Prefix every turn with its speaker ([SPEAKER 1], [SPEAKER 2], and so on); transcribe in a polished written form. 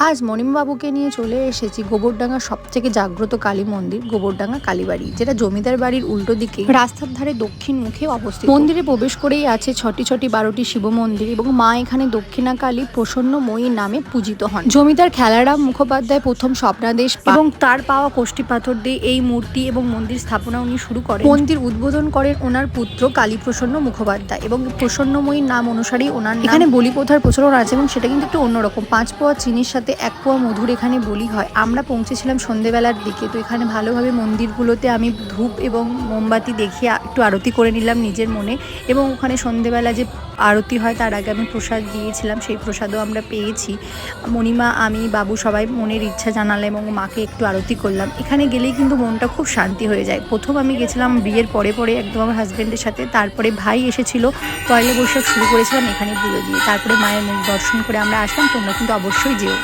[SPEAKER 1] আজ মণিমবাবুকে নিয়ে চলে এসেছি গোবরডাঙ্গার সবথেকে জাগ্রত কালী মন্দির গোবরডাঙ্গা কালীবাড়ি, যেটা জমিদার বাড়ির উল্টো দিকে রাস্তার ধারে দক্ষিণ মুখে অবস্থিত। মন্দিরে প্রবেশ করেই আছে ছটি 12টি শিব মন্দির এবং মা এখানে দক্ষিণা কালী প্রসন্নময়ী নামে পূজিত হন। জমিদার খেলারাম মুখোপাধ্যায় প্রথম স্বপ্নাদেশ এবং তার পাওয়া কোষ্ঠী পাথর দিয়ে এই মূর্তি এবং মন্দির স্থাপনা উনি শুরু করেন। মন্দির উদ্বোধন করেন ওনার পুত্র কালীপ্রসন্ন মুখোপাধ্যায় এবং প্রসন্নময়ীর নাম অনুসারেই ওনার এখানে বলি প্রথার প্রচলন আছে এবং সেটা কিন্তু একটু অন্যরকম। 5 পোয়া চিনির সাথে 1 পোয়া মধুর এখানে বলি হয়। আমরা পৌঁছেছিলাম সন্ধেবেলার দিকে, তো এখানে ভালোভাবে মন্দিরগুলোতে আমি ধূপ এবং মোমবাতি দেখিয়ে একটু আরতি করে নিলাম নিজের মনে, এবং ওখানে সন্ধেবেলা যে আরতি হয় তার আগে আমি প্রসাদ দিয়েছিলাম, সেই প্রসাদও আমরা পেয়েছি। মণিমা, আমি, বাবু সবাই মনের ইচ্ছা জানালাম এবং মাকে একটু আরতি করলাম। এখানে গেলেই কিন্তু মনটা খুব শান্তি হয়ে যায়। প্রথম আমি গেছিলাম বিয়ের পরে একদম আমার হাজব্যান্ডের সাথে, তারপরে ভাই এসেছিল, পয়লা বৈশাখ শুরু করেছিলাম এখানে পুজো দিয়ে, তারপরে মায়ের মুখ দর্শন করে আমরা আসলাম। তোমরা কিন্তু অবশ্যই যেও।